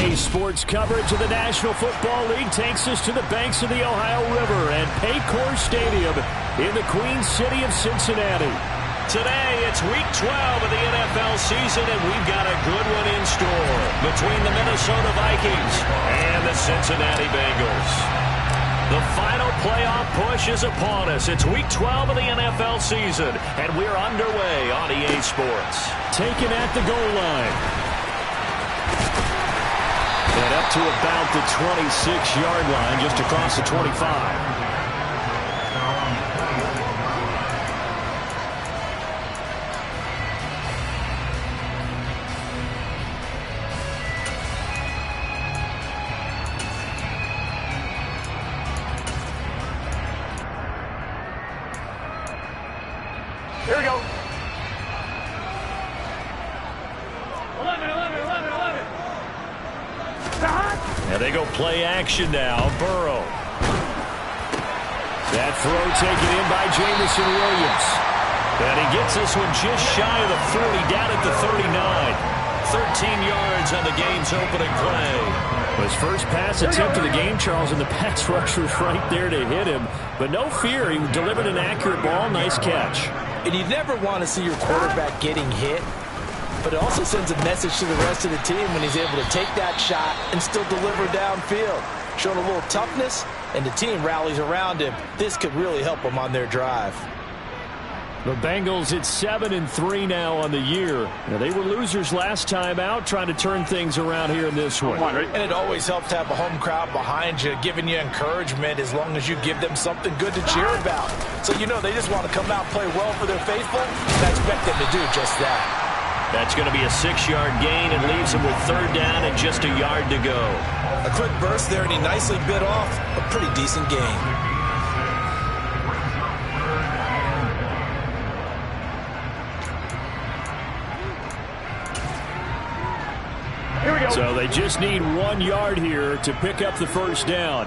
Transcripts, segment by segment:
EA Sports coverage of the National Football League takes us to the banks of the Ohio River and Paycor Stadium in the Queen City of Cincinnati. Today, it's Week 12 of the NFL season, and we've got a good one in store between the Minnesota Vikings and the Cincinnati Bengals. The final playoff push is upon us. It's Week 12 of the NFL season, and we're underway on EA Sports. Taken at the goal line. And up to about the 26-yard line, just across the 25. Here we go. 11. And they go play action now. Burrow. That throw taken in by Jamison Williams. And he gets this one just shy of the 40, down at the 39. 13 yards on the game's opening play. His first pass attempt of the game, Charles, and the pass rush was right there to hit him. But no fear, he delivered an accurate ball. Nice catch. And you never want to see your quarterback getting hit, but it also sends a message to the rest of the team when he's able to take that shot and still deliver downfield. Showing a little toughness, and the team rallies around him. This could really help them on their drive. The Bengals at 7-3 now on the year. Now, they were losers last time out, trying to turn things around here in this one. And it always helps to have a home crowd behind you, giving you encouragement as long as you give them something good to cheer about. So you know they just want to come out and play well for their faithful, and I expect them to do just that. That's going to be a 6-yard gain and leaves them with third down and just a yard to go. A quick burst there, and he nicely bit off a pretty decent gain. Here we go. So they just need 1 yard here to pick up the first down.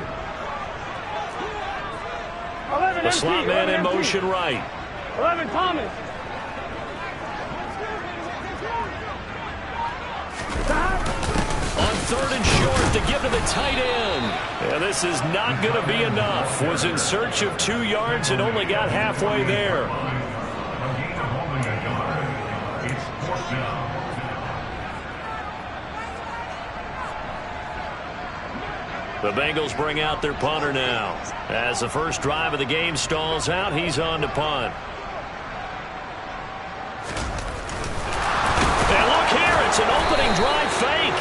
11 The slot man in motion right. 11 Thomas. On third and short to give to the tight end. Yeah, this is not going to be enough. Was in search of 2 yards and only got halfway there. The Bengals bring out their punter now. As the first drive of the game stalls out, he's on to punt. And look here, it's an opening drive fake.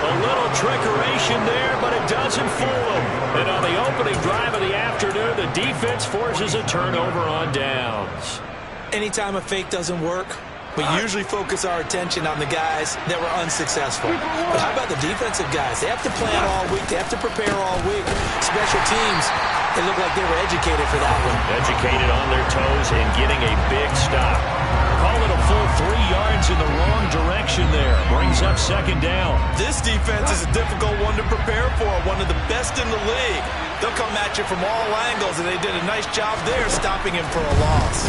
A little trickeration there, but it doesn't fool him. And on the opening drive of the afternoon, the defense forces a turnover on downs. Anytime a fake doesn't work, we usually focus our attention on the guys that were unsuccessful. But how about the defensive guys? They have to plan all week. They have to prepare all week. Special teams, they look like they were educated for that one. Educated on their toes and getting a big stop. Call it a full 3 yards in the wrong direction there. Brings up second down. This defense is a difficult one to prepare for, one of the best in the league. They'll come at you from all angles, and they did a nice job there stopping him for a loss.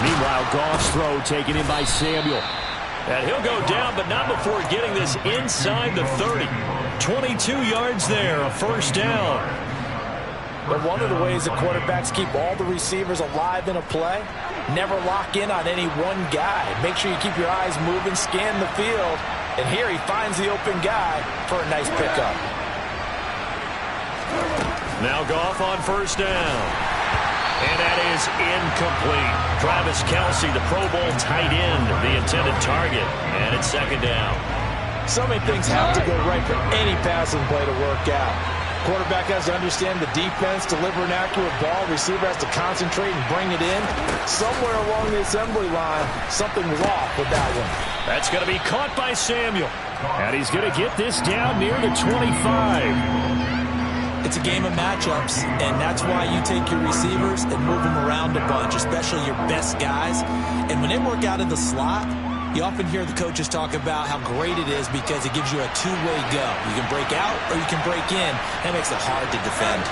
Meanwhile, Goff's throw taken in by Samuel. And he'll go down, but not before getting this inside the 30. 22 yards there, a first down. But one of the ways that quarterbacks keep all the receivers alive in a play, never lock in on any one guy. Make sure you keep your eyes moving, scan the field. And here he finds the open guy for a nice pickup. Now Goff on first down. And that is incomplete. Travis Kelce, the Pro Bowl tight end, the intended target. And it's second down. So many things have to go right for any passing play to work out. Quarterback has to understand the defense, deliver an accurate ball. Receiver has to concentrate and bring it in. Somewhere along the assembly line, something was off with that one. That's going to be caught by Samuel. And he's going to get this down near the 25. It's a game of matchups, and that's why you take your receivers and move them around a bunch, especially your best guys. And when they work out in the slot, you often hear the coaches talk about how great it is because it gives you a two-way go. You can break out or you can break in. That makes it hard to defend.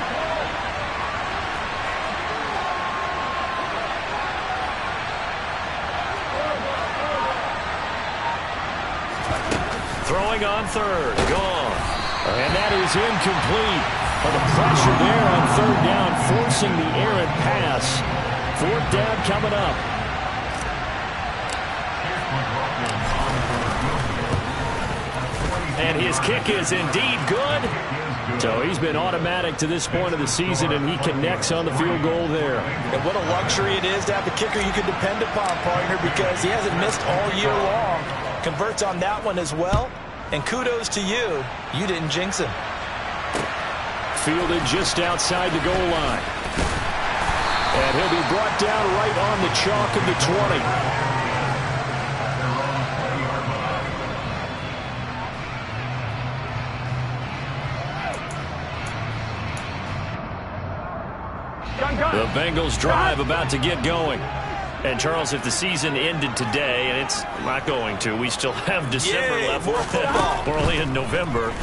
throwing on third. Gone. And that is incomplete. Well, the pressure there on third down, forcing the errant pass. Fourth down coming up. And his kick is indeed good. So he's been automatic to this point of the season, and he connects on the field goal there. And what a luxury it is to have a kicker you can depend upon, partner, because he hasn't missed all year long. Converts on that one as well. And kudos to you. You didn't jinx him. Fielded just outside the goal line. And he'll be brought down right on the chalk of the 20. The Bengals drive about to get going. And, Charles, if the season ended today, and it's not going to, we still have December left. We're only in November.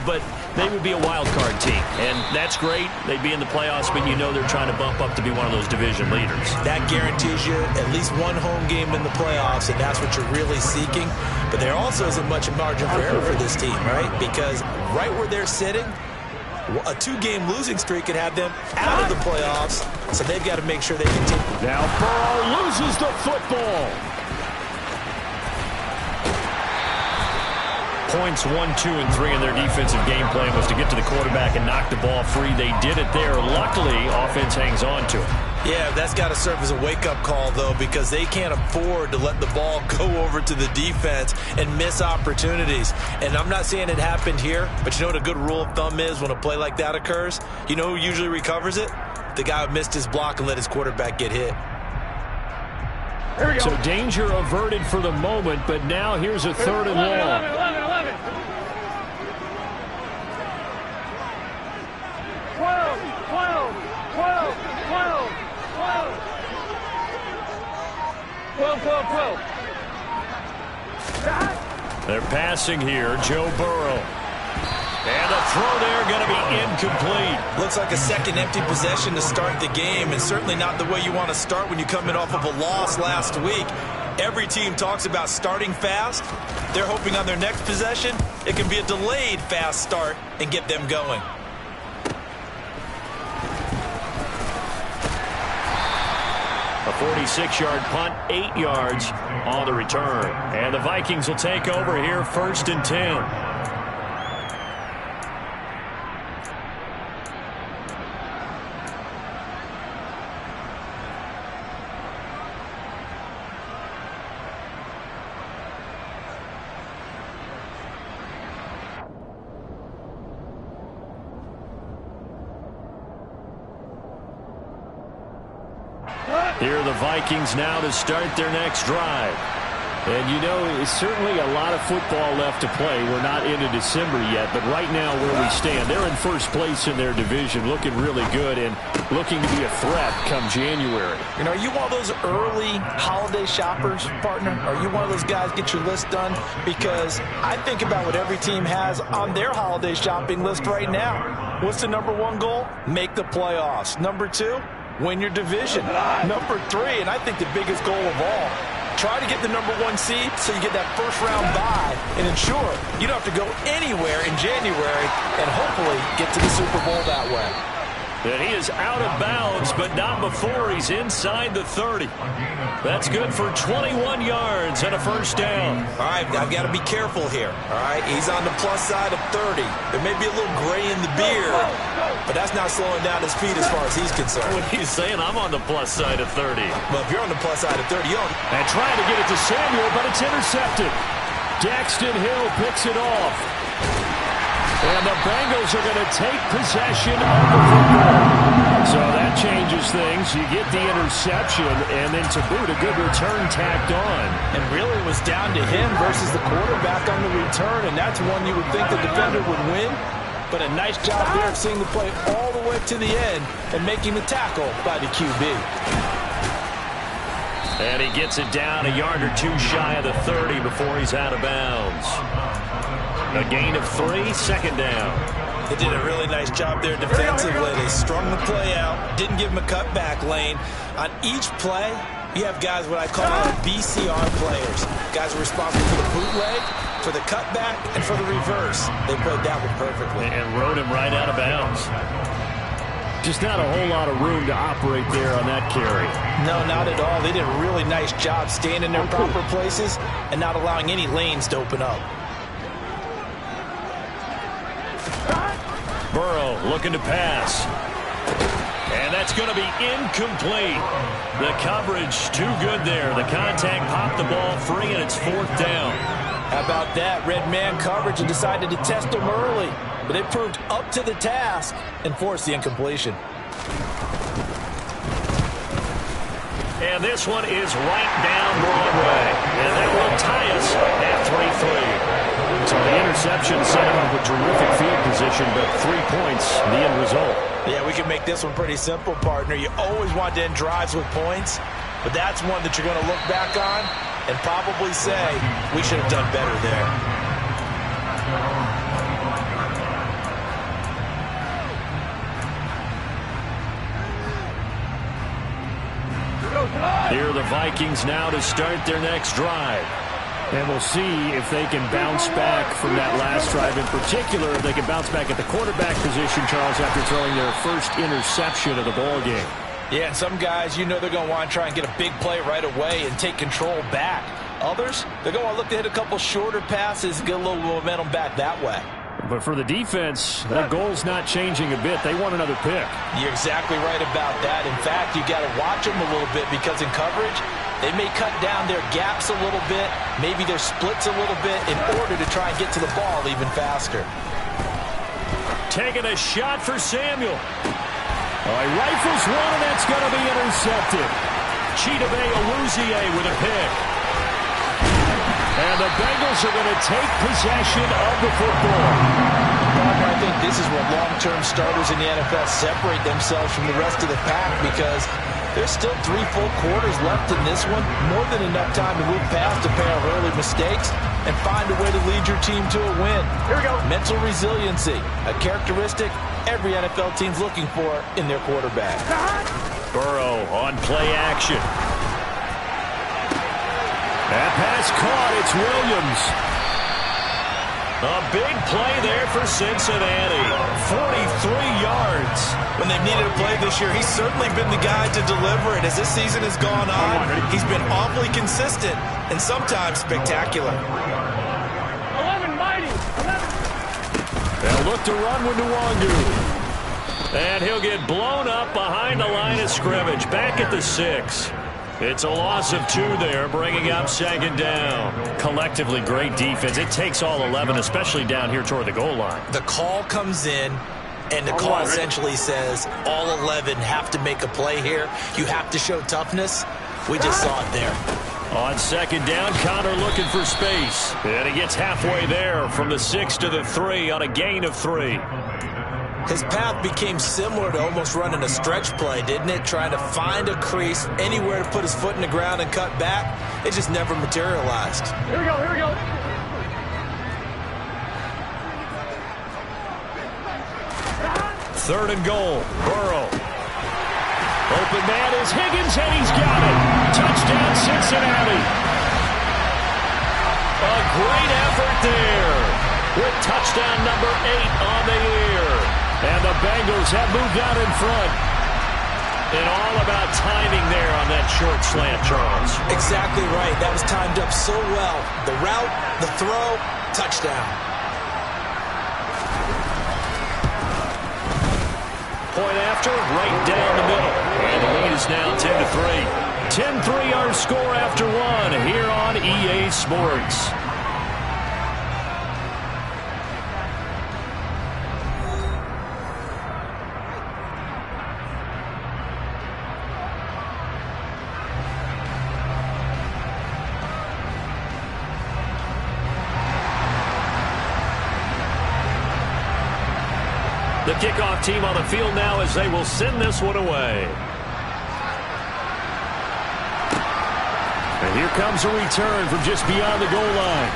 But they would be a wild card team. And that's great. They'd be in the playoffs, but you know they're trying to bump up to be one of those division leaders. That guarantees you at least one home game in the playoffs, and that's what you're really seeking. But there also isn't much margin for error for this team, right? Because right where they're sitting, a two-game losing streak could have them out of the playoffs, so they've got to make sure they continue. Now Burrow loses the football. Points 1, 2, and 3 in their defensive game plan was to get to the quarterback and knock the ball free. They did it there. Luckily, offense hangs on to it. Yeah, that's got to serve as a wake-up call, though, because they can't afford to let the ball go over to the defense and miss opportunities. And I'm not saying it happened here, but you know what a good rule of thumb is when a play like that occurs? You know who usually recovers it? The guy who missed his block and let his quarterback get hit. Here we go. So danger averted for the moment, but now here's a third and long. 11. 12. They're passing here. Joe Burrow. And the throw there going to be incomplete. Looks like a second empty possession to start the game, and certainly not the way you want to start when you're coming off of a loss last week. Every team talks about starting fast. They're hoping on their next possession it can be a delayed fast start and get them going. A 46-yard punt, 8 yards on the return. And the Vikings will take over here, 1st and 10. Here are the Vikings now to start their next drive. And, you know, it's certainly a lot of football left to play. We're not into December yet, but right now where we stand, they're in first place in their division, looking really good and looking to be a threat come January. You know, are you one of those early holiday shoppers, partner? Are you one of those guys get your list done? Because I think about what every team has on their holiday shopping list right now. What's the #1 goal? Make the playoffs. #2, win your division. #3, and I think the biggest goal of all, try to get the #1 seed so you get that first-round bye and ensure you don't have to go anywhere in January and hopefully get to the Super Bowl that way. And he is out of bounds, but not before he's inside the 30. That's good for 21 yards and a first down. All right, I've got to be careful here. All right, he's on the plus side of 30. There may be a little gray in the beard, but that's not slowing down his speed as far as he's concerned. When he's saying I'm on the plus side of 30. Well, if you're on the plus side of 30, you don't. And trying to get it to Samuel, but it's intercepted. Daxton Hill picks it off. And the Bengals are going to take possession of the football. So that changes things. You get the interception, and then to boot, a good return tacked on. And really it was down to him versus the quarterback on the return, and that's one you would think the defender would win. But a nice job there of seeing the play all the way to the end and making the tackle by the QB. And he gets it down a yard or two shy of the 30 before he's out of bounds. A gain of 3, second down. They did a really nice job there defensively. They strung the play out, didn't give him a cutback lane. On each play, You have guys what I call BCR players. Guys are responsible for the bootleg, for the cutback, and for the reverse. They played that one perfectly. And rode him right out of bounds. Just not a whole lot of room to operate there on that carry. No, not at all. They did a really nice job staying in their proper places and not allowing any lanes to open up. Burrow looking to pass. And that's going to be incomplete. The coverage too good there. The contact popped the ball free, and it's 4th down. How about that? Red man coverage and decided to test them early. But they proved up to the task and forced the incompletion. And this one is right down Broadway. And that will tie us at 3-3. So the interception set him up with terrific field position, but 3 points, the end result. Yeah, we can make this one pretty simple, partner. You always want to end drives with points, but that's one that you're going to look back on and probably say, we should have done better there. Here are the Vikings now to start their next drive. And we'll see if they can bounce back from that last drive in particular. If they can bounce back at the quarterback position, Charles, after throwing their first interception of the ballgame. Yeah, and some guys, you know they're going to want to try and get a big play right away and take control back. Others, they're going to look to hit a couple shorter passes and get a little momentum back that way. But for the defense, that goal's not changing a bit. They want another pick. You're exactly right about that. In fact, you got to watch them a little bit because in coverage, they may cut down their gaps a little bit, maybe their splits a little bit in order to try and get to the ball even faster. Taking a shot for Samuel. Oh, he rifles one, and that's going to be intercepted. Chidobe Awuzie with a pick. And the Bengals are going to take possession of the football. I think this is where long-term starters in the NFL separate themselves from the rest of the pack because there's still 3 full quarters left in this one. More than enough time to move past a pair of early mistakes and find a way to lead your team to a win. Here we go. Mental resiliency, a characteristic every NFL team's looking for in their quarterback. Burrow on play action. That pass caught. It's Williams. A big play there for Cincinnati. 43 yards. When they've needed a play this year, he's certainly been the guy to deliver it. As this season has gone on, he's been awfully consistent and sometimes spectacular. 11, mighty. 11. They'll look to run with Nwangu. And he'll get blown up behind the line of scrimmage. Back at the 6. It's a loss of 2 there, bringing up 2nd down. Collectively, great defense. It takes all 11, especially down here toward the goal line. The call comes in, and the call essentially says all 11 have to make a play here. You have to show toughness. We just saw it there. On 2nd down, Connor looking for space. And he gets halfway there from the 6 to the 3 on a gain of 3. His path became similar to almost running a stretch play, didn't it? Trying to find a crease, anywhere to put his foot in the ground and cut back. It just never materialized. Here we go, here we go. Third and goal, Burrow. Open man is Higgins, and he's got it. Touchdown, Cincinnati. A great effort there with touchdown number 8 on the year. And the Bengals have moved out in front. And all about timing there on that short slant, Charles. Exactly right. That was timed up so well. The route, the throw, touchdown. Point after, right down the middle. And the lead is now 10-3. 10-3 our score after 1 here on EA Sports. The kickoff team on the field now as they will send this one away. And here comes a return from just beyond the goal line.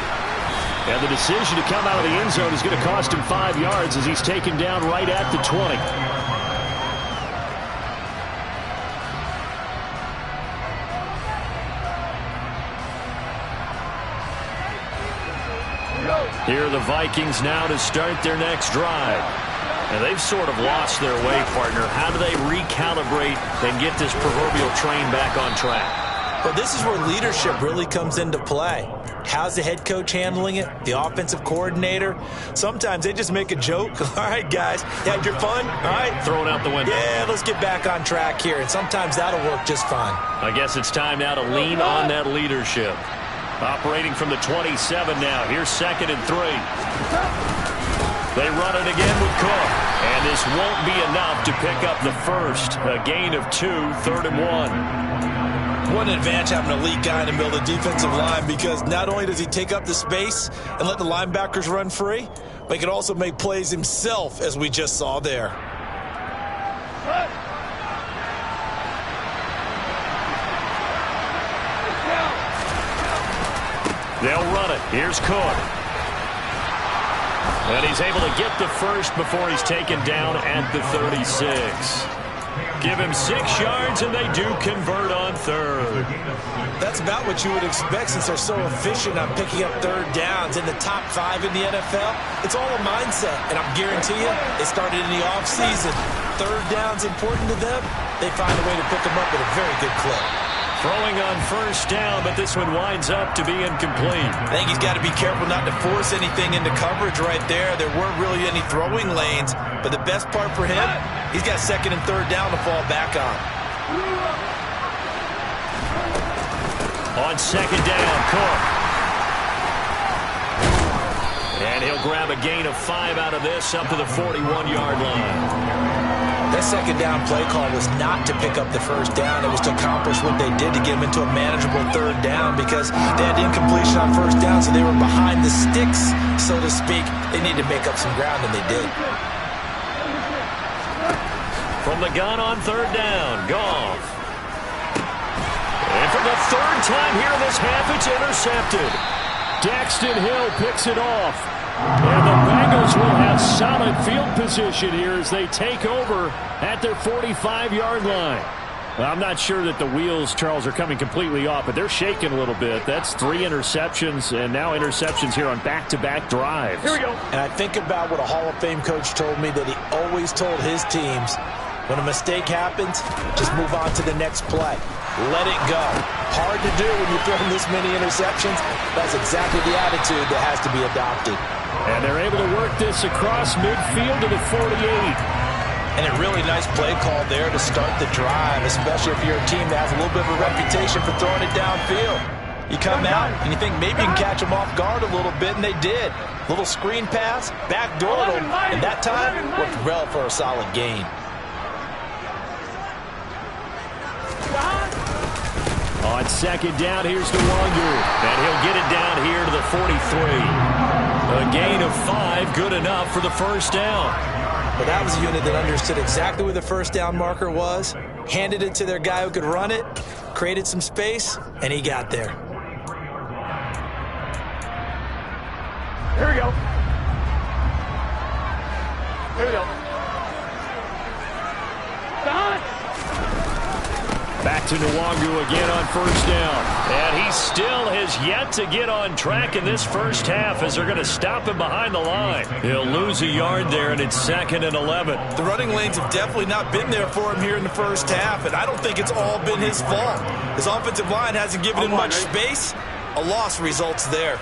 And the decision to come out of the end zone is going to cost him 5 yards as he's taken down right at the 20. Here are the Vikings now to start their next drive. And they've sort of lost their way, partner. How do they recalibrate and get this proverbial train back on track? Well, this is where leadership really comes into play. How's the head coach handling it? The offensive coordinator? Sometimes they just make a joke. All right, guys, you had your fun? All right. Throw it out the window. Yeah, let's get back on track here. And sometimes that'll work just fine. I guess it's time now to lean on that leadership. Operating from the 27 now. Here's 2nd and 3. They run it again with Cook. And this won't be enough to pick up the first. A gain of 2, 3rd and 1. What an advantage having an elite guy in the middle of the defensive line, because not only does he take up the space and let the linebackers run free, but he can also make plays himself, as we just saw there. They'll run it. Here's Cook. And he's able to get the first before he's taken down at the 36. Give him 6 yards, and they do convert on 3rd. That's about what you would expect, since they're so efficient on picking up 3rd downs. In the top 5 in the NFL, it's all a mindset. And I'm guarantee you, it started in the offseason. 3rd down's important to them. They find a way to pick them up at a very good clip. Throwing on 1st down, but this one winds up to be incomplete. I think he's got to be careful not to force anything into coverage right there. There weren't really any throwing lanes, but the best part for him, he's got 2nd and 3rd down to fall back on. On 2nd down, Cook. And he'll grab a gain of 5 out of this, up to the 41-yard line. That 2nd down play call was not to pick up the 1st down. It was to accomplish what they did to get them into a manageable 3rd down, because they had incompletion on 1st down, so they were behind the sticks, so to speak. They needed to make up some ground, and they did. From the gun on 3rd down, Goff. And for the 3rd time here in this half, it's intercepted. Daxton Hill picks it off. And the Bengals will have solid field position here as they take over at their 45-yard line. Well, I'm not sure that the wheels, Charles, are coming completely off, but they're shaking a little bit. That's 3 interceptions, and now interceptions here on back-to-back drives. Here we go. And I think about what a Hall of Fame coach told me, that he always told his teams, when a mistake happens, just move on to the next play. Let it go. Hard to do when you're throwing this many interceptions. That's exactly the attitude that has to be adopted. And they're able to work this across midfield to the 48. And a really nice play call there to start the drive, especially if you're a team that has a little bit of a reputation for throwing it downfield. You come out and you think maybe you can catch them off guard a little bit, and they did. Little screen pass, backdoor them, and that time worked well for a solid gain. On 2nd down, here's Nwangu. And he'll get it down here to the 43. A gain of 5, good enough for the 1st down. But that was a unit that understood exactly where the 1st down marker was, handed it to their guy who could run it, created some space, and he got there. Here we go. Here we go. Done. Back to Nwangu again on 1st down. And he still has yet to get on track in this 1st half, as they're going to stop him behind the line. He'll lose a yard there, and it's 2nd and 11. The running lanes have definitely not been there for him here in the 1st half, and I don't think it's all been his fault. His offensive line hasn't given him much space. A loss results there.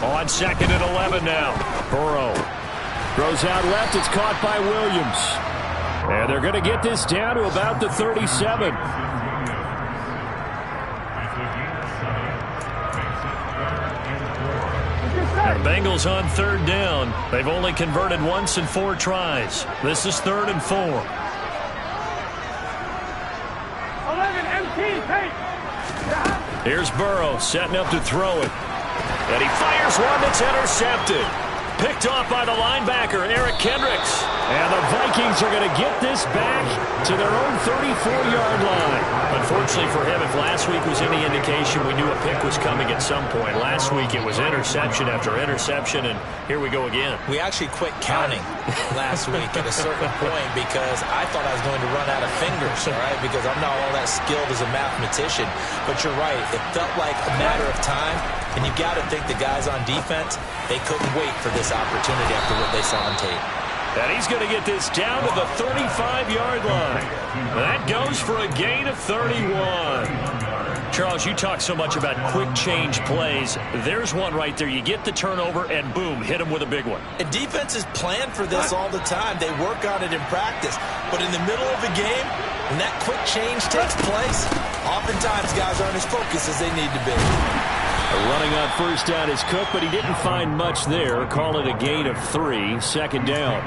On 2nd and 11 now. Burrow throws out left. It's caught by Williams. And they're going to get this down to about the 37. The Bengals on 3rd down. They've only converted once in 4 tries. This is 3rd and 4. 11 MT, hey. Here's Burrow setting up to throw it. And he fires one that's intercepted. Picked off by the linebacker, Eric Kendricks. And the Vikings are going to get this back to their own 34-yard line. Unfortunately for him, if last week was any indication, we knew a pick was coming at some point. Last week it was interception after interception, and here we go again. We actually quit counting last week at a certain point because I thought I was going to run out of fingers, all right, because I'm not all that skilled as a mathematician. But you're right. It felt like a matter of time, and you got to think the guys on defense, they couldn't wait for this opportunity after what they saw on tape. And he's going to get this down to the 35-yard line. That goes for a gain of 31. Charles, you talk so much about quick change plays. There's one right there. You get the turnover, and boom, hit him with a big one. And defenses plan for this all the time. They work on it in practice. But in the middle of the game, when that quick change takes place, oftentimes guys aren't as focused as they need to be. Running on first down is Cook, but he didn't find much there. Call it a gain of 3, second down.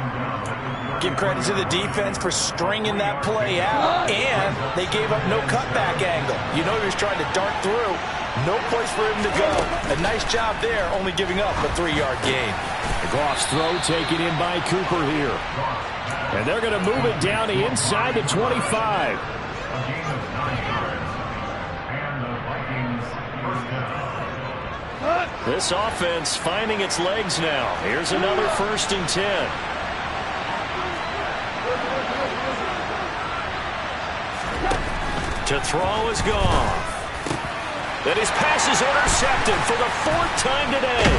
Give credit to the defense for stringing that play out, and they gave up no cutback angle. You know he was trying to dart through. No place for him to go. A nice job there, only giving up a 3-yard gain. The Goff's throw taken in by Cooper here. And they're going to move it down to inside the 25. This offense finding its legs now. Here's another 1st and 10. To throw is gone. Then his pass is intercepted for the 4th time today.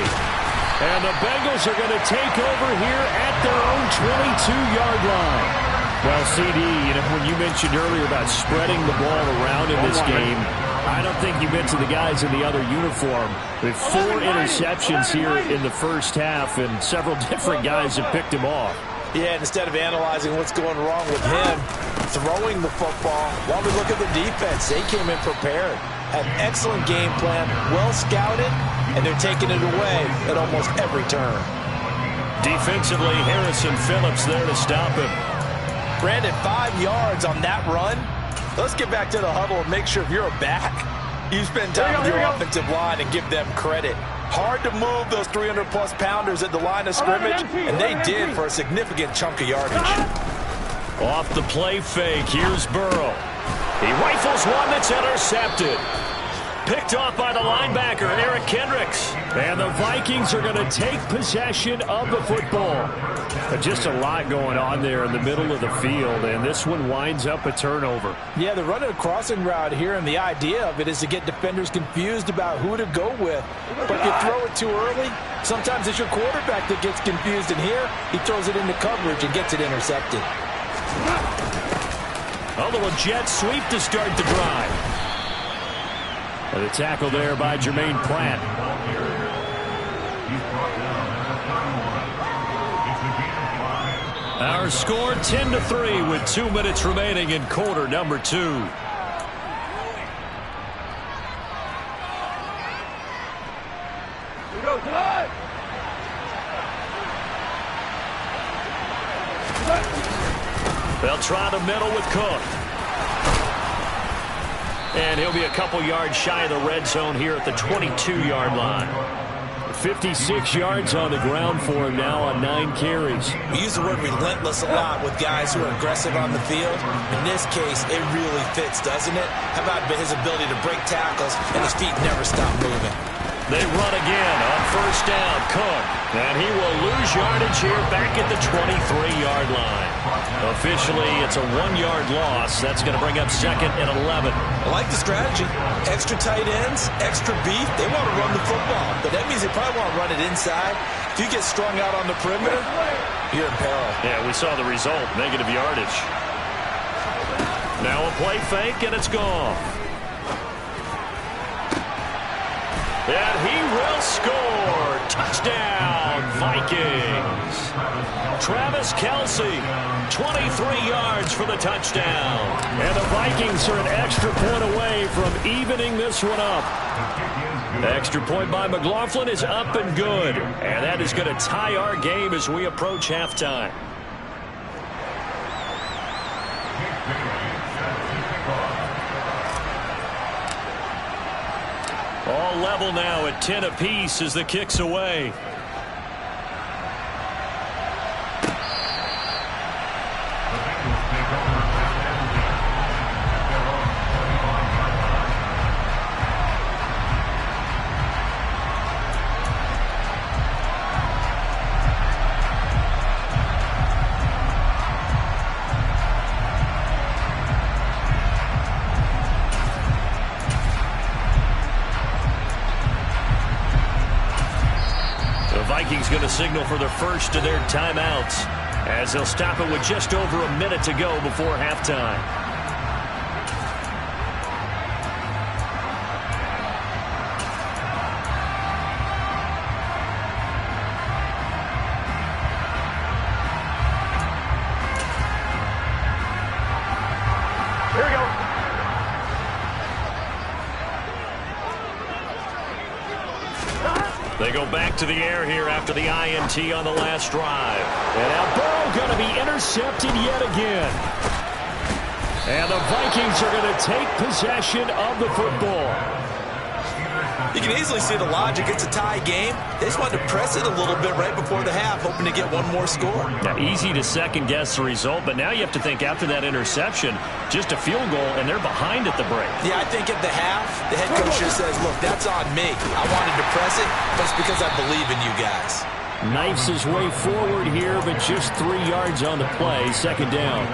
And the Bengals are going to take over here at their own 22-yard line. Well, CD, when you mentioned earlier about spreading the ball around in this game, I don't think you mentioned the guys in the other uniform. With 4 interceptions here in the first half, and several different guys have picked him off. Yeah, instead of analyzing what's going wrong with him, throwing the football, while we look at the defense, they came in prepared. Had an excellent game plan, well scouted, and they're taking it away at almost every turn. Defensively, Harrison Phillips there to stop him. Brandon, 5 yards on that run. Let's get back to the huddle and make sure if you're a back, you spend time with your offensive line and give them credit. Hard to move those 300-plus pounders at the line of scrimmage, and they did for a significant chunk of yardage. Off the play fake, here's Burrow. He rifles one that's intercepted. Picked off by the linebacker, Eric Kendricks. And the Vikings are going to take possession of the football. Just a lot going on there in the middle of the field, and this one winds up a turnover. Yeah, they're running a crossing route here, and the idea of it is to get defenders confused about who to go with. But if you throw it too early, sometimes it's your quarterback that gets confused, and here he throws it into coverage and gets it intercepted. A little jet sweep to start the drive. And the tackle there by Jermaine Pratt. Our score 10-3 with 2 minutes remaining in quarter number 2. They'll try the middle with Cook. And he'll be a couple yards shy of the red zone here at the 22-yard line. 56 yards on the ground for him now on 9 carries. We use the word relentless a lot with guys who are aggressive on the field. In this case, it really fits, doesn't it? How about his ability to break tackles and his feet never stop moving? They run again on first down. Cook. And he will lose yardage here back at the 23-yard line. Officially, it's a 1-yard loss. That's going to bring up 2nd and 11. I like the strategy. Extra tight ends, extra beef. They want to run the football, but that means they probably want to run it inside. If you get strung out on the perimeter, you're in peril. Yeah, we saw the result. Negative yardage. Now a play fake, and it's gone. And he will score. Touchdown, Vikings. Travis Kelce, 23 yards for the touchdown. And the Vikings are an extra point away from evening this one up. The extra point by McLaughlin is up and good. And that is going to tie our game as we approach halftime. All level now at 10 apiece as the kick's away. Vikings going to signal for the first of their timeouts, as they'll stop it with just over a minute to go before halftime. Here we go. They go back to the air here after the INT on the last drive. And now Burrow going to be intercepted yet again. And the Vikings are going to take possession of the football. You can easily see the logic. It's a tie game. They just wanted to press it a little bit right before the half, hoping to get one more score. Now, easy to second-guess the result, but now you have to think after that interception, just a field goal, and they're behind at the break. Yeah, I think at the half, the head coach just says, look, that's on me. I wanted to press it, but it's because I believe in you guys. Knifes his way forward here, but just 3 yards on the play, second down.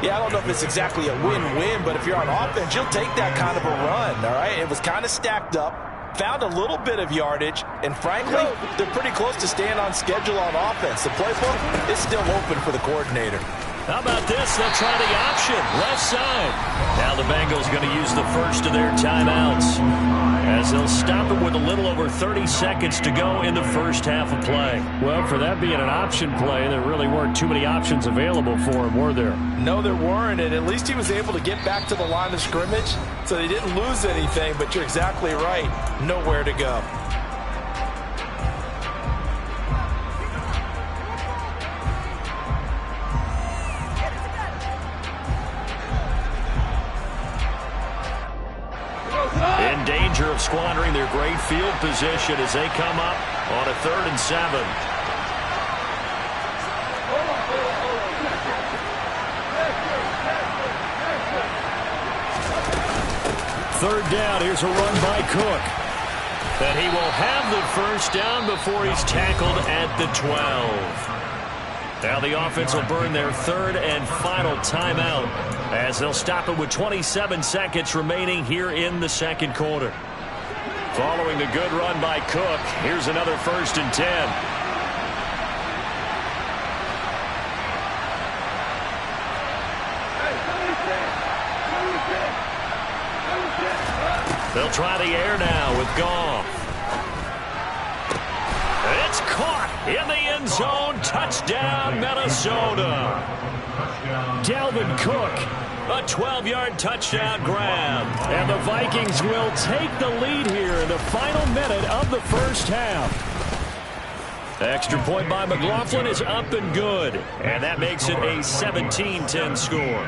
Yeah, I don't know if it's exactly a win-win, but if you're on offense, you'll take that kind of a run, all right? It was kind of stacked up, found a little bit of yardage, and frankly, they're pretty close to staying on schedule on offense. The playbook is still open for the coordinator. How about this? They'll try the option, left side. Now the Bengals going to use the first of their timeouts, as they'll stop it with a little over 30 seconds to go in the first half of play. Well, for that being an option play, there really weren't too many options available for him, were there? No, there weren't, and at least he was able to get back to the line of scrimmage, so they didn't lose anything, but you're exactly right. Nowhere to go. In danger of squandering their great field position as they come up on a 3rd and 7. Third down, here's a run by Cook. And he will have the first down before he's tackled at the 12. Now the offense will burn their 3rd and final timeout, as they'll stop it with 27 seconds remaining here in the second quarter. Following the good run by Cook, here's another 1st and 10. They'll try the air now with Goff. It's caught in the end zone. Touchdown, Minnesota. Dalvin Cook, a 12-yard touchdown grab. And the Vikings will take the lead here in the final minute of the first half. Extra point by McLaughlin is up and good. And that makes it a 17-10 score.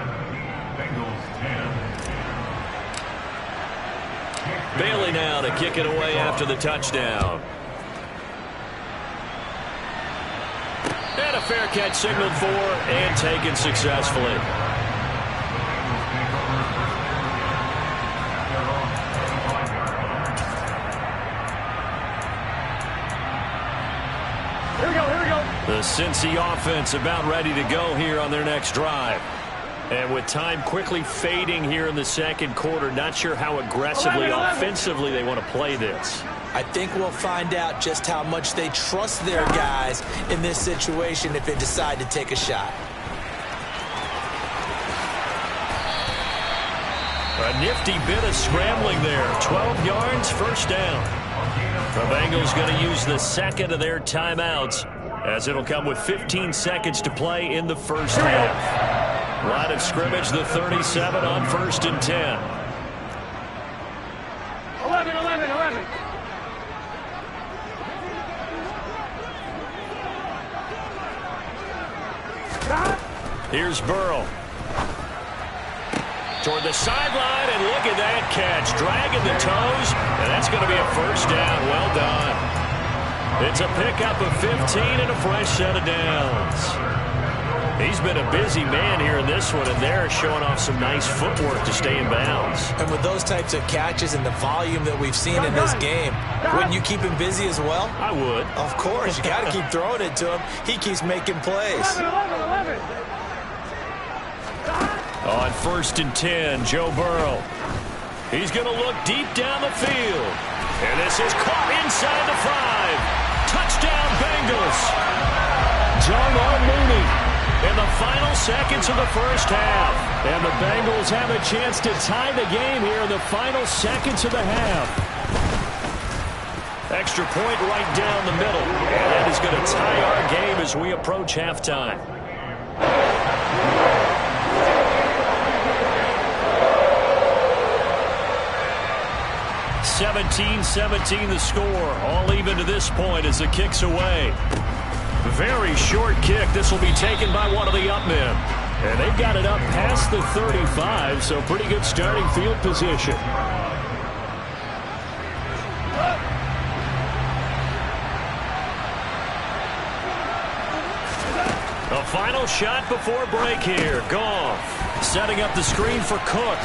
Bailey now to kick it away after the touchdown. And a fair catch signaled for and taken successfully. Here we go, here we go. The Cincy offense about ready to go here on their next drive. And with time quickly fading here in the second quarter, not sure how aggressively, offensively they want to play this. I think we'll find out just how much they trust their guys in this situation if they decide to take a shot. A nifty bit of scrambling there. 12 yards, first down. The Bengals going to use the second of their timeouts, as it'll come with 15 seconds to play in the first half. Line of scrimmage, the 37 on 1st and 10. 11. Here's Burrow. Toward the sideline, and look at that catch. Dragging the toes, and that's going to be a first down. Well done. It's a pickup of 15 and a fresh set of downs. He's been a busy man here in this one, and they're showing off some nice footwork to stay in bounds. And with those types of catches and the volume that we've seen in this game, wouldn't you keep him busy as well? I would. Of course. You got to keep throwing it to him. He keeps making plays. 11. On 1st and 10, Joe Burrow. He's going to look deep down the field. And this is caught inside the 5. Touchdown, Bengals. Darnell Mooney in the final seconds of the first half. And the Bengals have a chance to tie the game here in the final seconds of the half. Extra point right down the middle. And that is going to tie our game as we approach halftime. 17-17 the score. All even to this point as the kick's away. Very short kick. This will be taken by one of the up men. And they've got it up past the 35, so pretty good starting field position. A final shot before break here. Goff setting up the screen for Cook.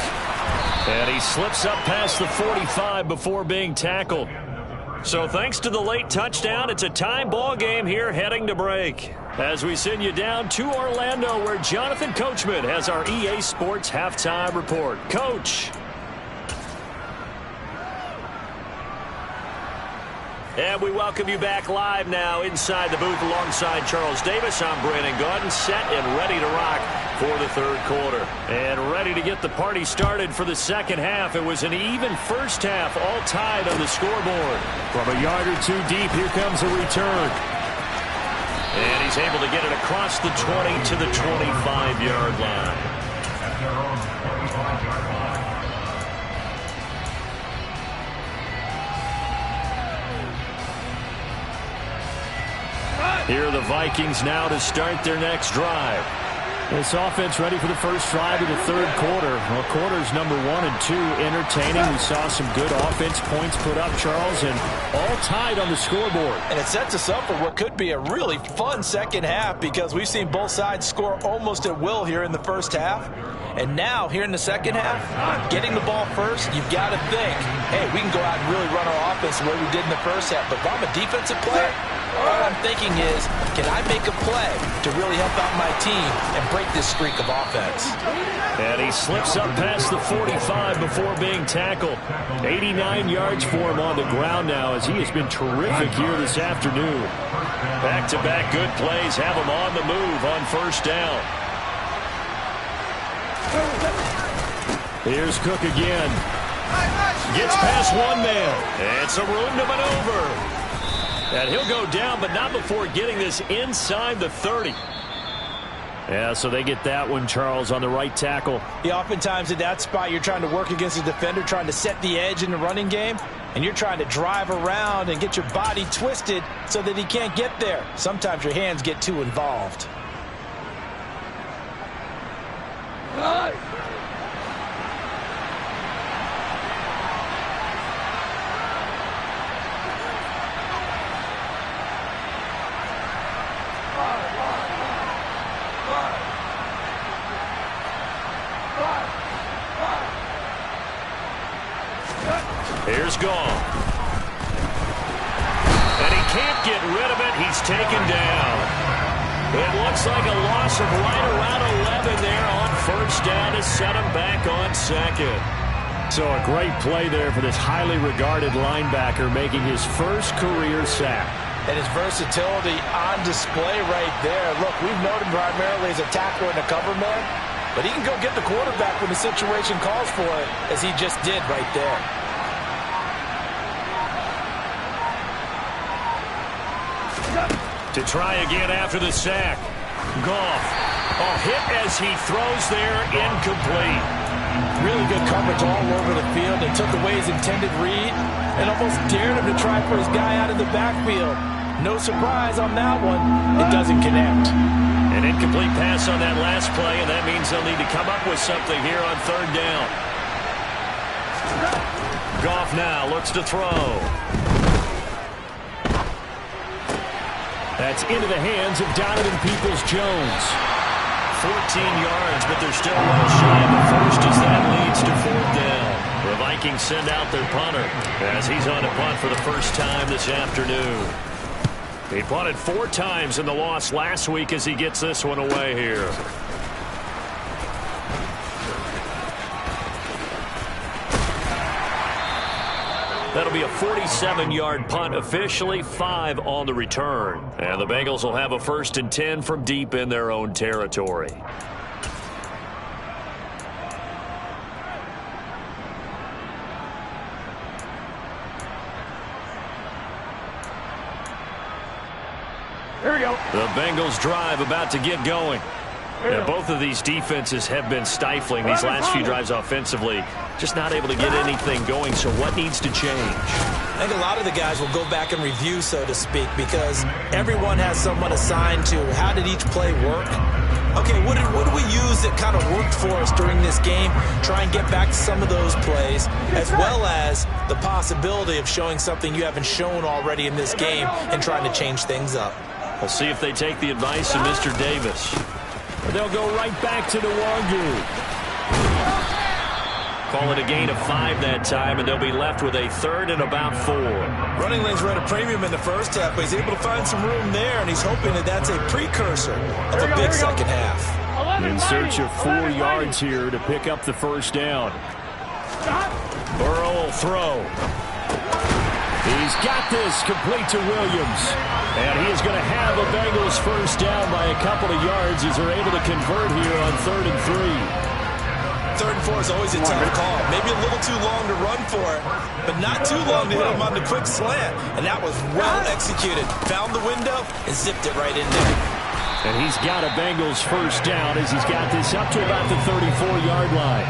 And he slips up past the 45 before being tackled. So thanks to the late touchdown, it's a tie ball game here heading to break. As we send you down to Orlando, where Jonathan Coachman has our EA Sports halftime report. Coach. And we welcome you back live now inside the booth alongside Charles Davis. I'm Brandon Gaudin, set and ready to rock for the third quarter. And ready to get the party started for the second half. It was an even first half, all tied on the scoreboard. From a yard or two deep, here comes a return. And he's able to get it across the 20 to the 25-yard line. Here are the Vikings now to start their next drive. This offense ready for the first drive of the third quarter. Well, quarters number 1 and 2 entertaining. We saw some good offense points put up, Charles, and all tied on the scoreboard. And it sets us up for what could be a really fun second half because we've seen both sides score almost at will here in the first half. And now, here in the second half, getting the ball first, you've got to think, hey, we can go out and really run our offense the way we did in the first half. But if I'm a defensive player, all I'm thinking is, can I make a play to really help out my team and break this streak of offense? And he slips up past the 45 before being tackled. 89 yards for him on the ground now as he has been terrific here this afternoon. Back-to-back good plays have him on the move on first down. Here's Cook again. Gets past one man. And some room to maneuver. And he'll go down, but not before getting this inside the 30. Yeah, so they get that one, Charles, on the right tackle. Yeah, oftentimes at that spot, you're trying to work against the defender, trying to set the edge in the running game, and you're trying to drive around and get your body twisted so that he can't get there. Sometimes your hands get too involved. Here's Goff. And he can't get rid of it. He's taken down. It looks like a loss of right around 11 there on first down to set him back on second. So a great play there for this highly regarded linebacker making his first career sack. And his versatility on display right there. Look, we've known him primarily as a tackler and a cover man, but he can go get the quarterback when the situation calls for it, as he just did right there. To try again after the sack. Goff. A hit as he throws there, incomplete. Really good coverage all over the field. They took away his intended read and almost dared him to try for his guy out of the backfield. No surprise on that one. It doesn't connect. An incomplete pass on that last play, and that means they'll need to come up with something here on third down. Goff now looks to throw. That's into the hands of Donovan Peoples-Jones. 14 yards, but they're still well shy of the first as that leads to fourth down. The Vikings send out their punter as he's on a punt for the first time this afternoon. He punted 4 times in the loss last week as he gets this one away here. That'll be a 47-yard punt officially, 5 on the return. And the Bengals will have a 1st and 10 from deep in their own territory. Here we go. The Bengals drive about to get going. And both of these defenses have been stifling these last few drives offensively. Just not able to get anything going, so what needs to change? I think a lot of the guys will go back and review, so to speak, because everyone has someone assigned to how did each play work. Okay, what did we use that kind of worked for us during this game? Try and get back to some of those plays, as well as the possibility of showing something you haven't shown already in this game and trying to change things up. We'll see if they take the advice of Mr. Davis. They'll go right back to Nwangu. Call it a gain of 5 that time, and they'll be left with a 3rd and about 4. Running lanes were at a premium in the first half, but he's able to find some room there, and he's hoping that that's a precursor of a big second half. In search of 4 yards here to pick up the 1st down. Burrow will throw. He's got this complete to Williams. And he is going to have the Bengals 1st down by a couple of yards as they're able to convert here on 3rd and 3. 3rd and 4 is always a tough call. Maybe a little too long to run for it, but not too long to hit him on the quick slant. And that was well executed. Found the window and zipped it right in there. And he's got a Bengals 1st down as he's got this up to about the 34-yard line.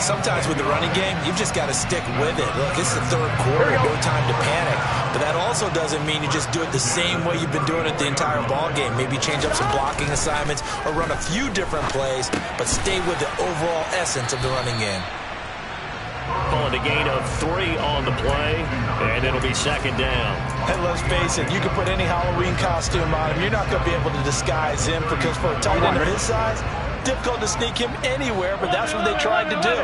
Sometimes with the running game, you've just got to stick with it. Look, it's the 3rd quarter, no time to panic. But that also doesn't mean you just do it the same way you've been doing it the entire ball game. Maybe change up some blocking assignments or run a few different plays, but stay with the overall essence of the running game. Calling a gain of 3 on the play, and it'll be 2nd down. And let's face it, you can put any Halloween costume on him. You're not going to be able to disguise him because for a tight end of his size, difficult to sneak him anywhere, but that's what they tried to do.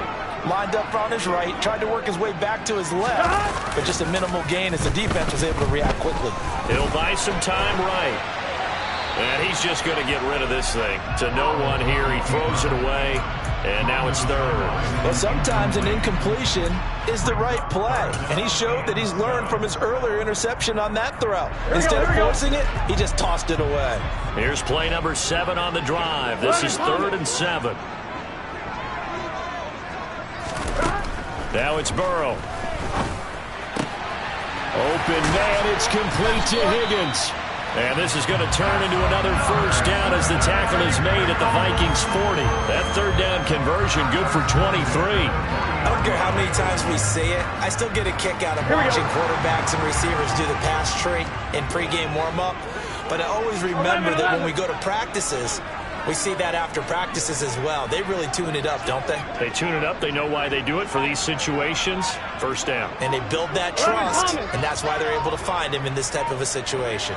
Lined up on his right, tried to work his way back to his left, but just a minimal gain as the defense was able to react quickly. He'll buy some time right. And he's just going to get rid of this thing. To no one here, he throws it away, and now it's 3rd. Well, sometimes an incompletion is the right play, and he showed that he's learned from his earlier interception on that throw. Instead of forcing it, he just tossed it away. Here's play number 7 on the drive. This is 3rd and 7. Now it's Burrow. Open man, it's complete to Higgins. And this is going to turn into another 1st down as the tackle is made at the Vikings 40. That 3rd down conversion good for 23. I don't care how many times we say it, I still get a kick out of watching quarterbacks and receivers do the pass tree in pregame warm-up. But I always remember that when we go to practices, we see that after practices as well. They really tune it up, don't they? They tune it up. They know why they do it for these situations. 1st down. And they build that trust, and that's why they're able to find him in this type of a situation.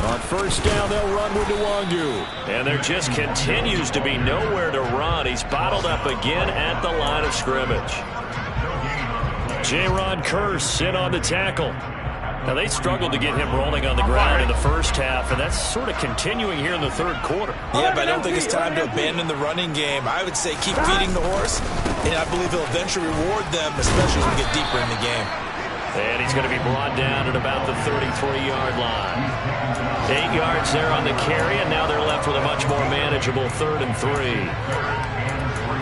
On 1st down, they'll run with Nwangu. And there just continues to be nowhere to run. He's bottled up again at the line of scrimmage. J-Ron Curse in on the tackle. Now, they struggled to get him rolling on the ground in the 1st half, and that's sort of continuing here in the 3rd quarter. Yeah, but I don't think it's time to abandon the running game. I would say keep feeding the horse, and I believe he'll eventually reward them, especially as we get deeper in the game. And he's going to be brought down at about the 33-yard line. 8 yards there on the carry, and now they're left with a much more manageable 3rd and 3.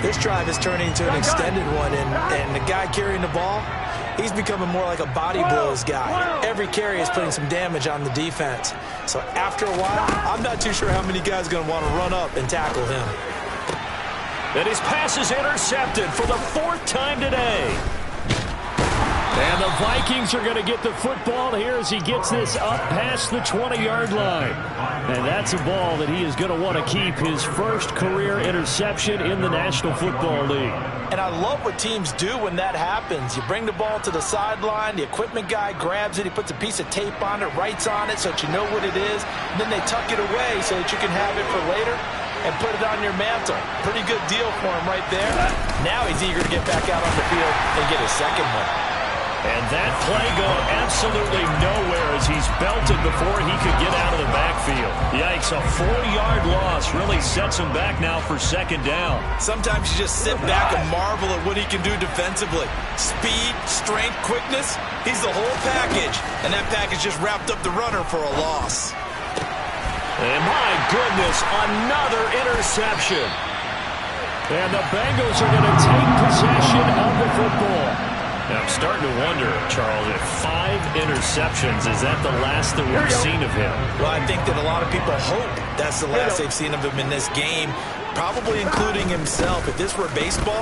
This drive is turning into an extended one, and the guy carrying the ball, he's becoming more like a body blows guy. Every carry is putting some damage on the defense. So after a while, I'm not too sure how many guys are going to want to run up and tackle him. And his pass is intercepted for the 4th time today. And the Vikings are going to get the football here as he gets this up past the 20-yard line. And that's a ball that he is going to want to keep, his 1st career interception in the National Football League. And I love what teams do when that happens. You bring the ball to the sideline, the equipment guy grabs it, he puts a piece of tape on it, writes on it so that you know what it is, and then they tuck it away so that you can have it for later and put it on your mantle. Pretty good deal for him right there. Now he's eager to get back out on the field and get his 2nd one. And that play going absolutely nowhere as as he's belted before he could get out of the backfield. Yikes, a 4-yard loss really sets him back now for second down. Sometimes you just sit back and marvel at what he can do defensively. Speed, strength, quickness, he's the whole package. And that package just wrapped up the runner for a loss. And my goodness, another interception. And the Bengals are going to take possession of the football. Now, I'm starting to wonder, Charles, if 5 interceptions, is that the last that we've seen of him? Well, I think that a lot of people hope that's the last they've seen of him in this game, probably including himself. If this were baseball,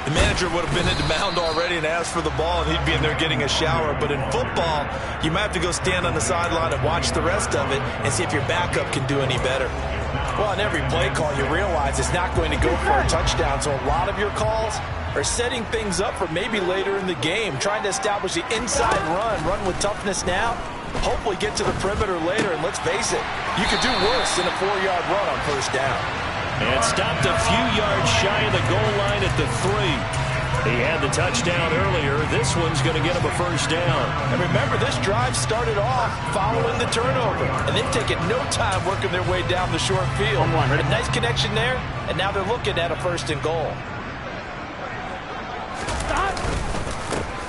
the manager would have been at the mound already and asked for the ball, and he'd be in there getting a shower. But in football, you might have to go stand on the sideline and watch the rest of it and see if your backup can do any better. Well, on every play call, you realize it's not going to go for a touchdown, so a lot of your calls are setting things up for maybe later in the game, trying to establish the inside run with toughness now, hopefully get to the perimeter later, and let's face it, you could do worse than a 4-yard run on first down. And stopped a few yards shy of the goal line at the 3. He had the touchdown earlier. This one's going to get him a first down. And remember, this drive started off following the turnover, and they've taken no time working their way down the short field. A nice connection there, and now they're looking at a first and goal.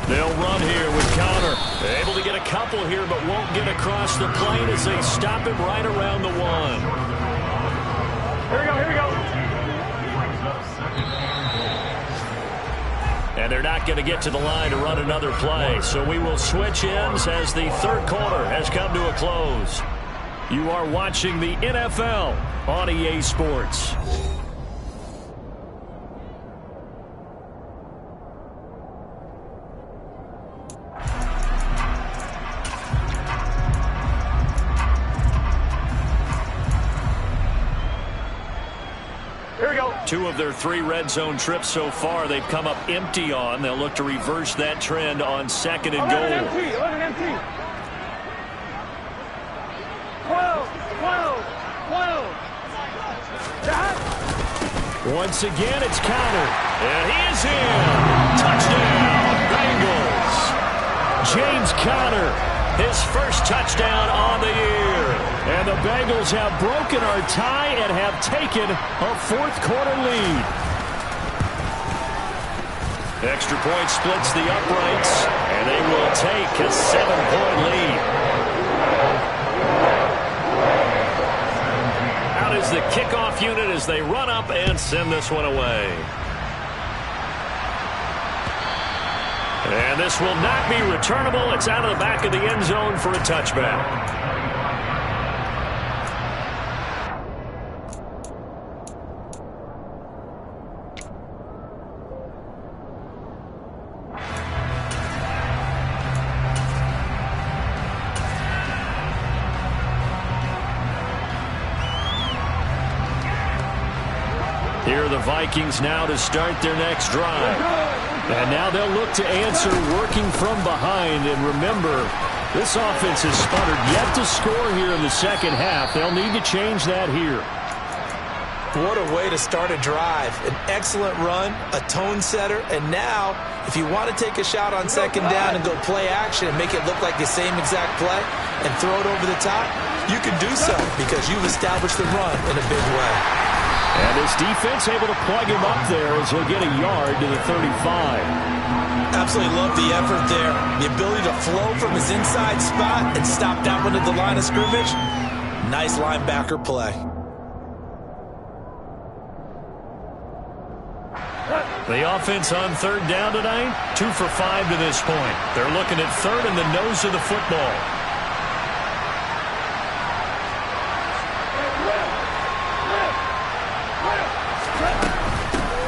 They'll run here with Connor. Able to get a couple here, but won't get across the plane as they stop him right around the 1. Here we go, here we go. And they're not going to get to the line to run another play. So we will switch ends as the third quarter has come to a close. You are watching the NFL on EA Sports. Here we go. 2 of their 3 red zone trips so far they've come up empty on. They'll look to reverse that trend on second and 11 goal. empty, 11 empty. 12, 12, 12. Once again, it's countered. And he is in. Touchdown, Bengals. James Conner, his first touchdown on the year. And the Bengals have broken our tie and have taken a fourth-quarter lead. Extra point splits the uprights, and they will take a 7-point lead. Out is the kickoff unit as they run up and send this one away. And this will not be returnable. It's out of the back of the end zone for a touchback. Here are the Vikings now to start their next drive. And now they'll look to answer working from behind. And remember, this offense has sputtered yet to score here in the second half. They'll need to change that here. What a way to start a drive. An excellent run, a tone setter, and now, if you want to take a shot on second down and go play action and make it look like the same exact play and throw it over the top, you can do so because you've established the run in a big way. And this defense able to plug him up there as he'll get a yard to the 35. Absolutely love the effort there. The ability to flow from his inside spot and stop that one at the line of scrimmage. Nice linebacker play. The offense on third down tonight, 2 for 5 to this point. They're looking at third in the nose of the football.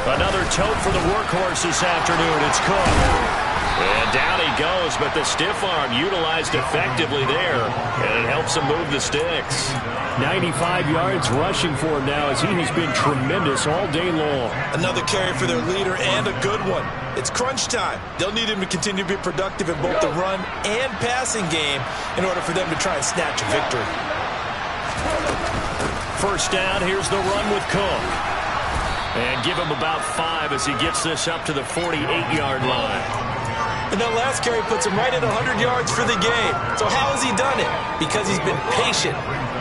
Another tote for the workhorse this afternoon. It's Cook. And down he goes, but the stiff arm utilized effectively there, and it helps him move the sticks. 95 yards rushing for him now as he has been tremendous all day long. Another carry for their leader and a good one. It's crunch time. They'll need him to continue to be productive in both the run and passing game in order for them to try and snatch a victory. First down, here's the run with Cook. And give him about 5 as he gets this up to the 48-yard line. And that last carry puts him right at 100 yards for the game. So how has he done it? Because he's been patient,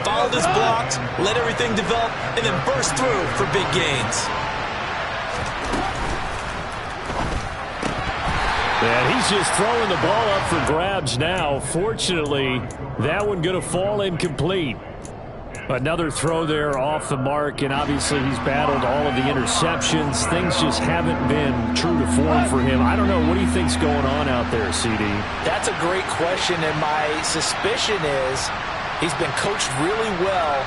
followed his blocks, let everything develop, and then burst through for big gains. And he's just throwing the ball up for grabs now. Fortunately, that one going to fall incomplete. Another throw there off the mark, and obviously he's battled all of the interceptions. Things just haven't been true to form for him. I don't know. What do you think's going on out there, CD? That's a great question, and my suspicion is he's been coached really well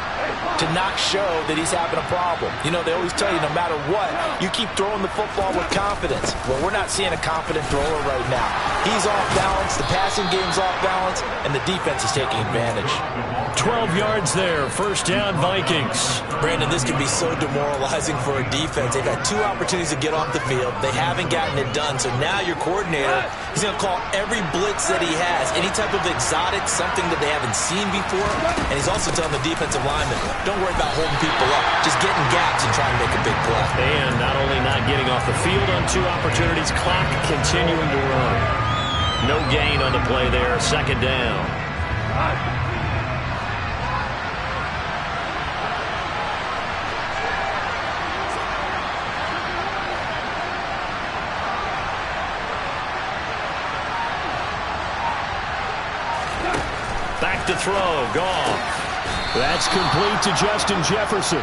to not show that he's having a problem. You know, they always tell you no matter what, you keep throwing the football with confidence. Well, we're not seeing a confident thrower right now. He's off balance, the passing game's off balance, and the defense is taking advantage. 12 yards there, first down Vikings. Brandon, this can be so demoralizing for a defense. They've had 2 opportunities to get off the field. They haven't gotten it done. So now your coordinator is going to call every blitz that he has, any type of exotic, something that they haven't seen before. And he's also telling the defensive lineman, don't worry about holding people up. Just get in gaps and try to make a big play. And not only not getting off the field on 2 opportunities, clock continuing to run. No gain on the play there, second down. Back to throw, Goff. That's complete to Justin Jefferson.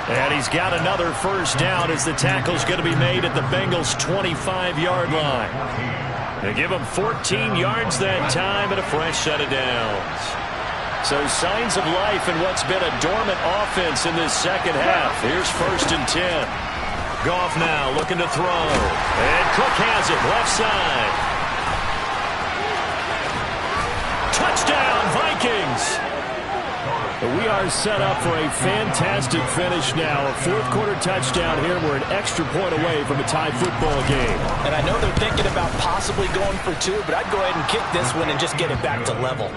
And he's got another first down as the tackle's going to be made at the Bengals' 25-yard line. They give him 14 yards that time and a fresh set of downs. So signs of life in what's been a dormant offense in this second half. Here's first and 10. Goff now looking to throw. And Cook has it left side. Touchdown, Vikings! We are set up for a fantastic finish now. A fourth-quarter touchdown here. We're an extra point away from a tie football game. And I know they're thinking about possibly going for 2, but I'd go ahead and kick this one and just get it back to level.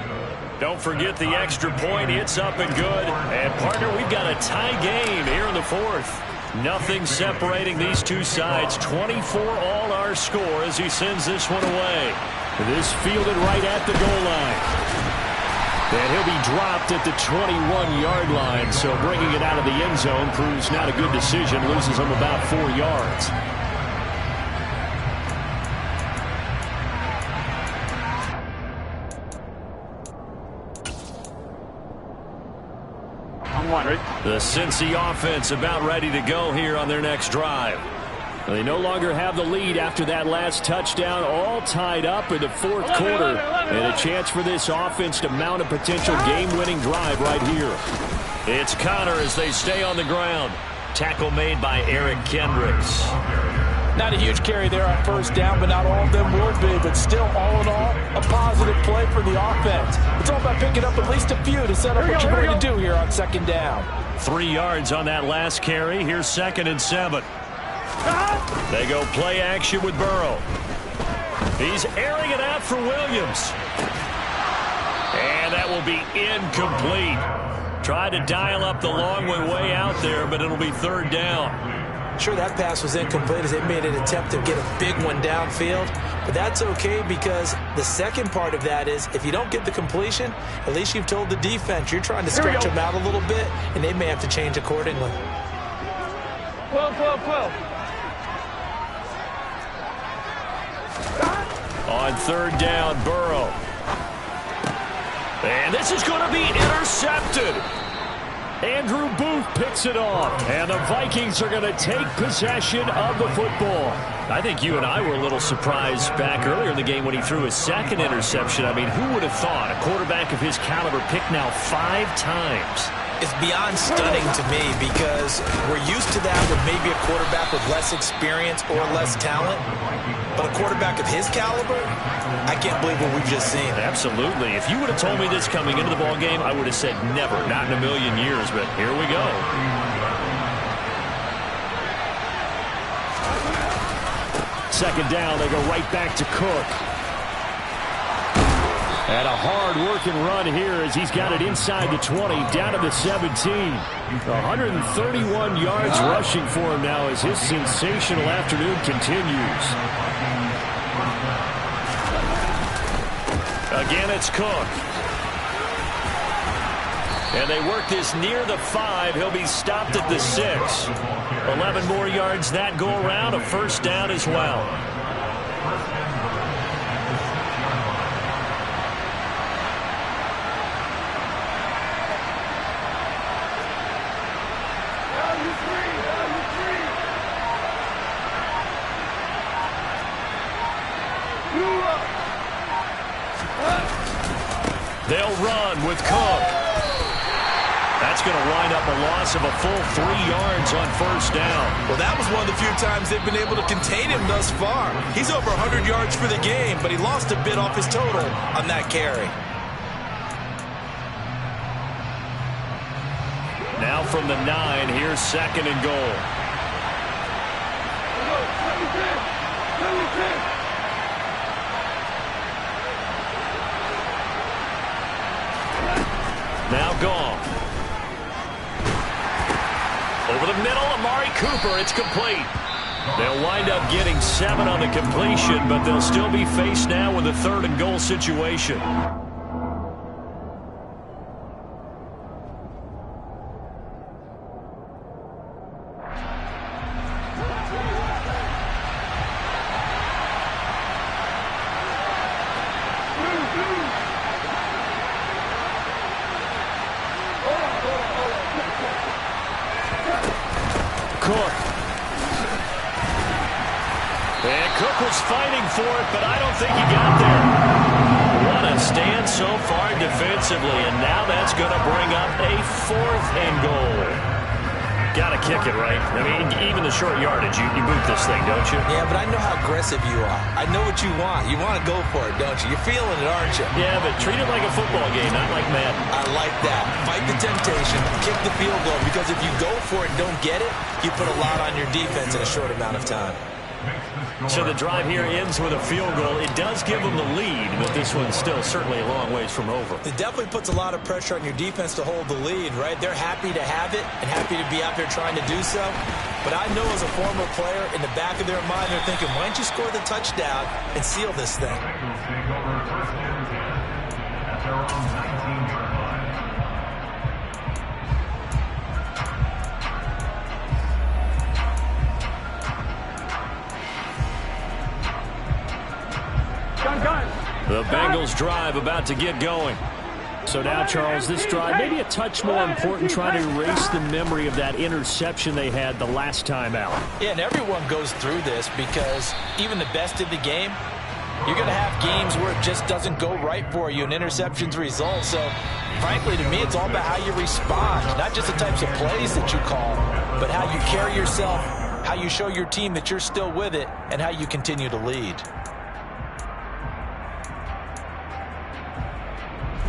Don't forget the extra point. It's up and good. And, partner, we've got a tie game here in the fourth. Nothing separating these two sides. 24 all our score as he sends this one away. This fielded right at the goal line. And he'll be dropped at the 21-yard line. So bringing it out of the end zone proves not a good decision. Loses him about 4 yards. The Cincy offense about ready to go here on their next drive. They no longer have the lead after that last touchdown, all tied up in the fourth quarter. And a chance for this offense to mount a potential game-winning drive right here. It's Connor as they stay on the ground. Tackle made by Eric Kendricks. Not a huge carry there on first down, but not all of them will be. But still, all in all, a positive play for the offense. It's all about picking up at least a few to set up what you're going to do here on second down. 3 yards on that last carry. Here's 2nd and 7. They go play action with Burrow. He's airing it out for Williams. And that will be incomplete. Tried to dial up the long way out there, but it'll be third down. Sure, that pass was incomplete as they made an attempt to get a big one downfield. But that's okay because the second part of that is if you don't get the completion, at least you've told the defense you're trying to stretch them out a little bit, and they may have to change accordingly. 12. On third down, Burrow. And this is going to be intercepted. Andrew Booth picks it off. And the Vikings are going to take possession of the football. I think you and I were a little surprised back earlier in the game when he threw his second interception. I mean, who would have thought a quarterback of his caliber picked now 5 times? It's beyond stunning to me because we're used to that with maybe a quarterback with less experience or less talent. But a quarterback of his caliber, I can't believe what we've just seen. Absolutely. If you would have told me this coming into the ball game, I would have said never, not in a million years. But here we go. Second down, they go right back to Cook. And a hard-working run here as he's got it inside the 20, down to the 17. 131 yards rushing for him now as his sensational afternoon continues. Again, it's Cook. And they work this near the 5. He'll be stopped at the 6. 11 more yards that go around. A first down as well. They'll run with Cook. That's going to wind up a loss of a full 3 yards on first down. Well, that was one of the few times they've been able to contain him thus far. He's over 100 yards for the game, but he lost a bit off his total on that carry. Now from the 9, here's second and goal. Now gone. Over the middle, Amari Cooper. It's complete. They'll wind up getting 7 on the completion, but they'll still be faced now with a 3rd and goal situation. Cook. And Cook was fighting for it, but I don't think he got there. What a stand so far defensively, and now that's going to bring up a 4th and goal. Got to kick it, right? I mean, even the short yardage, you boot this thing, don't you? Yeah, but I know how aggressive you are. I know what you want. You want to go for it, don't you? You're feeling it, aren't you? Yeah, but treat it like a football game, not like Madden. I like that. Fight the temptation. Kick the field goal, because if you go for it and don't get it, you put a lot on your defense in a short amount of time. So the drive here ends with a field goal. It does give them the lead, but this one's still certainly a long ways from over. It definitely puts a lot of pressure on your defense to hold the lead, right? They're happy to have it and happy to be out there trying to do so. But I know as a former player, in the back of their mind, they're thinking, why don't you score the touchdown and seal this thing? The Bengals drive about to get going. So now, Charles, this drive maybe a touch more important, trying to erase the memory of that interception they had the last time out. Yeah, and everyone goes through this, because even the best of the game, you're going to have games where it just doesn't go right for you and interceptions result. So, frankly, to me, it's all about how you respond, not just the types of plays that you call, but how you carry yourself, how you show your team that you're still with it, and how you continue to lead.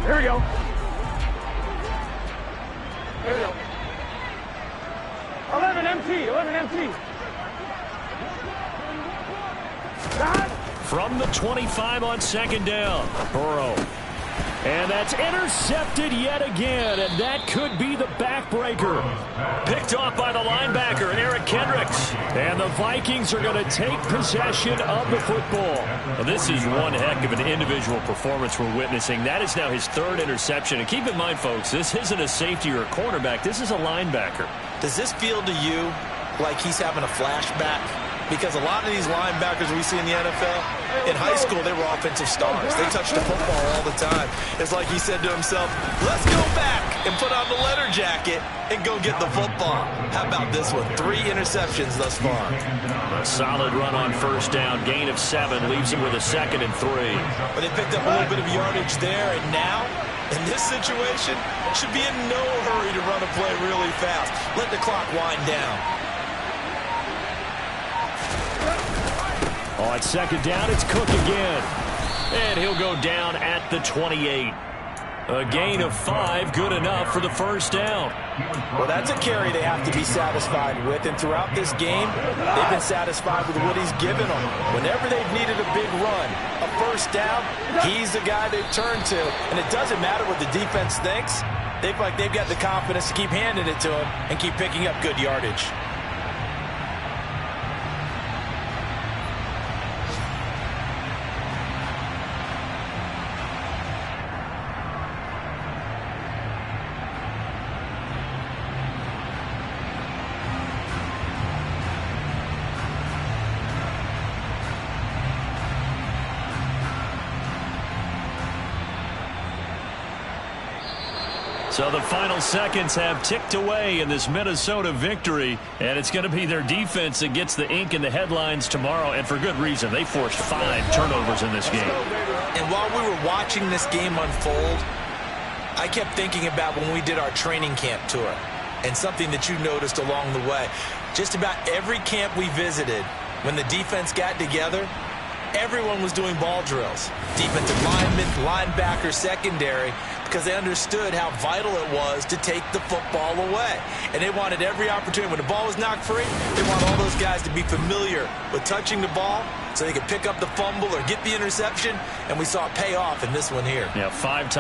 Here we go. Here we go. 11 empty. 11 empty. From the 25 on second down, Burrow. And that's intercepted yet again, and that could be the backbreaker. Picked off by the linebacker, Eric Kendricks. And the Vikings are going to take possession of the football. Well, this is one heck of an individual performance we're witnessing. That is now his 3rd interception. And keep in mind, folks, this isn't a safety or a cornerback. This is a linebacker. Does this feel to you like he's having a flashback? Because a lot of these linebackers we see in the NFL, in high school, they were offensive stars. They touched the football all the time. It's like he said to himself, let's go back and put on the leather jacket and go get the football. How about this one? 3 interceptions thus far. A solid run on first down. Gain of 7 leaves him with a 2nd and 3. But they picked up a little bit of yardage there, and now, in this situation, should be in no hurry to run a play really fast. Let the clock wind down. On second down, it's Cook again. And he'll go down at the 28. A gain of 5, good enough for the first down. Well, that's a carry they have to be satisfied with. And throughout this game, they've been satisfied with what he's given them. Whenever they've needed a big run, a first down, he's the guy they've turned to. And it doesn't matter what the defense thinks. They've got the confidence to keep handing it to him and keep picking up good yardage. So the final seconds have ticked away in this Minnesota victory, and it's going to be their defense that gets the ink in the headlines tomorrow, and for good reason. They forced 5 turnovers in this game. And while we were watching this game unfold, I kept thinking about when we did our training camp tour, and something that you noticed along the way. Just about every camp we visited, when the defense got together, everyone was doing ball drills. Defensive linemen, linebackers, secondary, because they understood how vital it was to take the football away. And they wanted every opportunity. When the ball was knocked free, they want all those guys to be familiar with touching the ball so they could pick up the fumble or get the interception, and we saw it pay off in this one here. Yeah, 5 times.